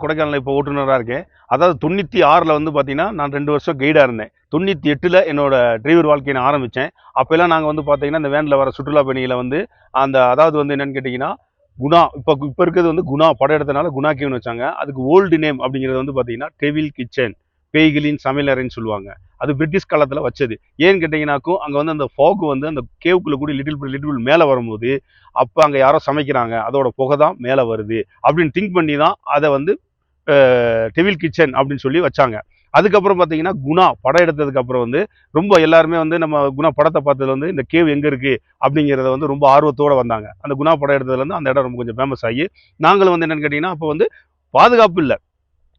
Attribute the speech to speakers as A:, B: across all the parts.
A: கொடைக்கானல் இப்போ ஓட்டுநராக இருக்கேன். அதாவது 96ல் வந்து பார்த்தீங்கன்னா, நான் 2 வருஷம் கைடாக இருந்தேன். 98ல் என்னோட டிரைவர் வாழ்க்கையை நான் ஆரம்பித்தேன். அப்போல்லாம் நாங்கள் வந்து பார்த்தீங்கன்னா, இந்த வேனில் வர சுற்றுலா பயணிகளை வந்து அதாவது வந்து என்னன்னு கேட்டிங்கன்னா, குணா இப்போ இருக்கிறது வந்து குணா படம் எடுத்தனால குணா கேவ்னு வச்சாங்க. அதுக்கு ஓல்டு நேம் அப்படிங்கிறது வந்து பார்த்தீங்கன்னா, டெவில் கிச்சன், பேய்களின் சமையலறைன்னு சொல்லுவாங்க. அது பிரிட்டிஷ் காலத்தில் வச்சது. ஏன்னு கேட்டிங்கனாக்கும், அங்கே வந்து அந்த ஃபாக் வந்து அந்த கேவுக்குள்ளே கூட லிட்டில் மேலே வரும்போது, அப்போ அங்கே யாரோ சமைக்கிறாங்க. அதோட புகை தான் மேலே வருது அப்படின்னு திங்க் பண்ணி தான் அதை வந்து டெவில் கிச்சன் அப்படின்னு சொல்லி வச்சாங்க. அதுக்கப்புறம் பார்த்தீங்கன்னா, குணா படம் எடுத்ததுக்கு அப்புறம் வந்து ரொம்ப எல்லாருமே வந்து நம்ம குணா படத்தை பார்த்ததுல வந்து இந்த கேவ் எங்கே இருக்குது அப்படிங்கிறத வந்து ரொம்ப ஆர்வத்தோடு வந்தாங்க. அந்த குணா படம் எடுத்ததுலேருந்து அந்த இடம் ரொம்ப கொஞ்சம் ஃபேமஸ் ஆகி, நாங்களும் வந்து என்னென்னு கேட்டிங்கன்னா, அப்போ வந்து பாதுகாப்பு இல்லை,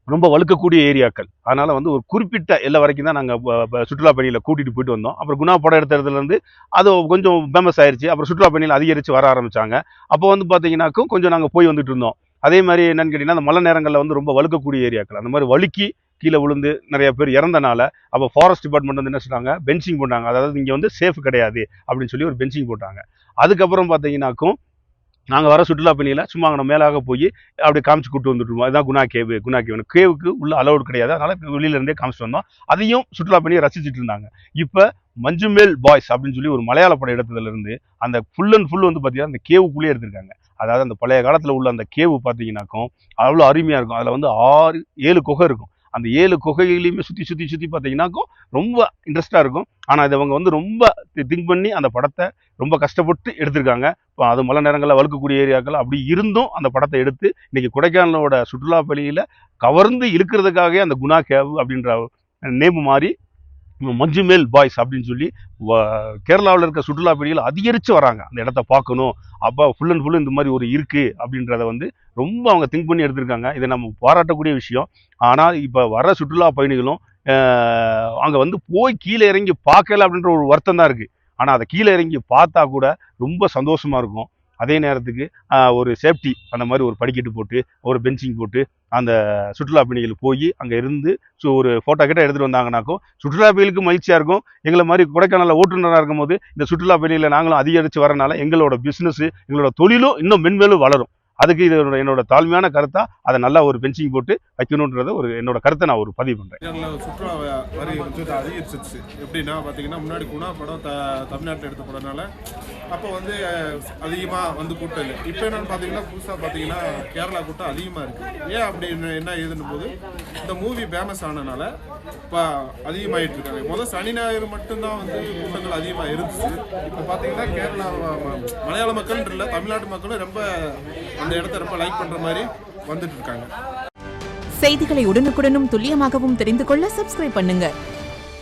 A: ரொம்ப வழுக்கக்கூடிய ஏரியாக்கள். அதனால் வந்து ஒரு குறிப்பிட்ட எல்லை வரைக்கும் தான் நாங்கள் சுற்றுலா பயணிகளை கூட்டிகிட்டு போயிட்டு வந்தோம். அப்புறம் குணா படம் எடுத்ததுலேருந்து அது கொஞ்சம் ஃபேமஸ் ஆயிடுச்சு. அப்புறம் சுற்றுலா பயணிகள் அதிகரித்து வர ஆரம்பித்தாங்க. அப்போ வந்து பார்த்தீங்கன்னாக்கும் கொஞ்சம் நாங்கள் போய் வந்துட்டு இருந்தோம். அதே மாதிரி என்னன்னு கேட்டிங்கன்னா, அந்த மழை நேரங்களில் வந்து ரொம்ப வழுக்கக்கூடிய ஏரியாக்கள், அந்த மாதிரி வழுக்கி கீழே விழுந்து நிறைய பேர் இறந்தனால, அப்போ ஃபாரஸ்ட் டிபார்ட்மெண்ட் வந்து என்ன சொன்னாங்க, பென்சிங் போட்டாங்க. அதாவது இங்கே வந்து சேஃப் கிடையாது அப்படின்னு சொல்லி ஒரு பென்சிங் போட்டாங்க. அதுக்கப்புறம் பார்த்தீங்கன்னாக்கும், நாங்கள் வர சுற்றுலா பயணிகளை சும்மா அங்கே மேலாக போய் அப்படியே காமிச்சு கூட்டு வந்துட்டுருவோம். அதுதான் குணா கேவுன்னு. கேவுக்கு உள்ள அலௌடு கிடையாது. அதனால் வெளியிலேருந்தே காமிச்சிட்டு வந்தோம். அதையும் சுற்றுலா பயணியை ரசிச்சுட்டு இருந்தாங்க. இப்போ மஞ்சுமேல் பாய்ஸ் அப்படின்னு சொல்லி ஒரு மலையாள படம் எடுத்ததுலேருந்து அந்த ஃபுல் அண்ட் ஃபுல் வந்து பார்த்தீங்கன்னா, அந்த கேவுக்குள்ளேயே எடுத்திருக்காங்க. அதாவது அந்த பழைய காலத்தில் உள்ள அந்த கேவு பார்த்தீங்கன்னாக்கும் அவ்வளோ அருமையாக இருக்கும். அதில் வந்து 7 குகை இருக்கும். அந்த 7 குகைகளையுமே சுற்றி பார்த்தீங்கன்னாக்கும் ரொம்ப இன்ட்ரெஸ்ட்டாக இருக்கும். ஆனால் இதை அவங்க வந்து ரொம்ப திங்க் பண்ணி அந்த படத்தை ரொம்ப கஷ்டப்பட்டு எடுத்திருக்காங்க. இப்போ அது மழை நேரங்களில் வழுக்கக்கூடிய ஏரியாக்கள் அப்படி இருந்தும் அந்த படத்தை எடுத்து இன்றைக்கி கொடைக்கானலோட சுற்றுலா பயணிகளை கவர்ந்து இழுக்கிறதுக்காகவே அந்த குணா கேவ் அப்படின்ற நேம் மாறி மஞ்சுமேல் பாய்ஸ் அப்படின்னு சொல்லி கேரளாவில் இருக்க சுற்றுலா பயணிகள் அதிகரித்து வராங்க அந்த இடத்த பார்க்கணும். அப்போ ஃபுல் அண்ட் ஃபுல் இந்த மாதிரி ஒரு இருக்குது அப்படின்றத வந்து ரொம்ப அவங்க திங்க் பண்ணி எடுத்திருக்காங்க. இதை நம்ம பாராட்டக்கூடிய விஷயம். ஆனால் இப்போ வர சுற்றுலா பயணிகளும் அங்கே வந்து போய் கீழே இறங்கி பார்க்கல அப்படின்ற ஒரு வருத்தம் தான் இருக்குது. ஆனால் அதை கீழே இறங்கி பார்த்தா கூட ரொம்ப சந்தோஷமாக இருக்கும். அதே நேரத்துக்கு ஒரு சேஃப்டி அந்த மாதிரி ஒரு படிக்கட்டு போட்டு ஒரு பென்சிங் போட்டு அந்த சுற்றுலா பயணிகள் போய் அங்கே இருந்து ஒரு ஃபோட்டோ கிட்ட எடுத்துகிட்டு வந்தாங்கன்னாக்கும் சுற்றுலா பயணிகளுக்கு மகிழ்ச்சியாக இருக்கும். எங்களை மாதிரி கொடைக்கானலில் ஓட்டுநராக இருக்கும் போது இந்த சுற்றுலா பயணிகளை நாங்களும் அதிகரித்து வரனால எங்களோட பிஸ்னஸ் எங்களோட தொழிலும் இன்னும் மென்மேலும் வளரும். அதுக்கு இது என்னோட தாழ்மையான கருத்தா அதை நல்லா ஒரு பென்சிங் போட்டு வைக்கணுன்றத என்னோட கருத்தை நான் ஒரு பதிவு பண்ணுறேன்.
B: சுற்றுலா வரி வந்து அதிகரிச்சிருச்சு. எப்படின்னா பார்த்தீங்கன்னா, முன்னாடி குணா படம் தமிழ்நாட்டில் எடுத்த படம்னால அப்போ வந்து அதிகமாக வந்து கூட்டம் இல்லை. இப்போ என்னென்னு பார்த்தீங்கன்னா, புதுசாக பார்த்தீங்கன்னா கேரளா கூட்டம் அதிகமாக இருக்குது. ஏன் அப்படின்னு என்ன ஏதுன்னு போது இந்த மூவி ஃபேமஸ் ஆனதுனால இப்போ அதிகமாகிட்டு இருக்காங்க. முதல் சனி ஞாயிறு மட்டும்தான் வந்து கூட்டங்கள் அதிகமாக இருந்துச்சு. இப்போ பார்த்தீங்கன்னா கேரளா மலையாள மக்கள் இல்லை, தமிழ்நாட்டு மக்களும் ரொம்ப அந்த இடத்த ரொம்ப லைக் பண்ற மாதிரி வந்துட்டு இருக்காங்க.
C: செய்திகளை உடனுக்குடனும் துல்லியமாகவும் தெரிந்து கொள்ள சப்ஸ்கிரைப் பண்ணுங்க.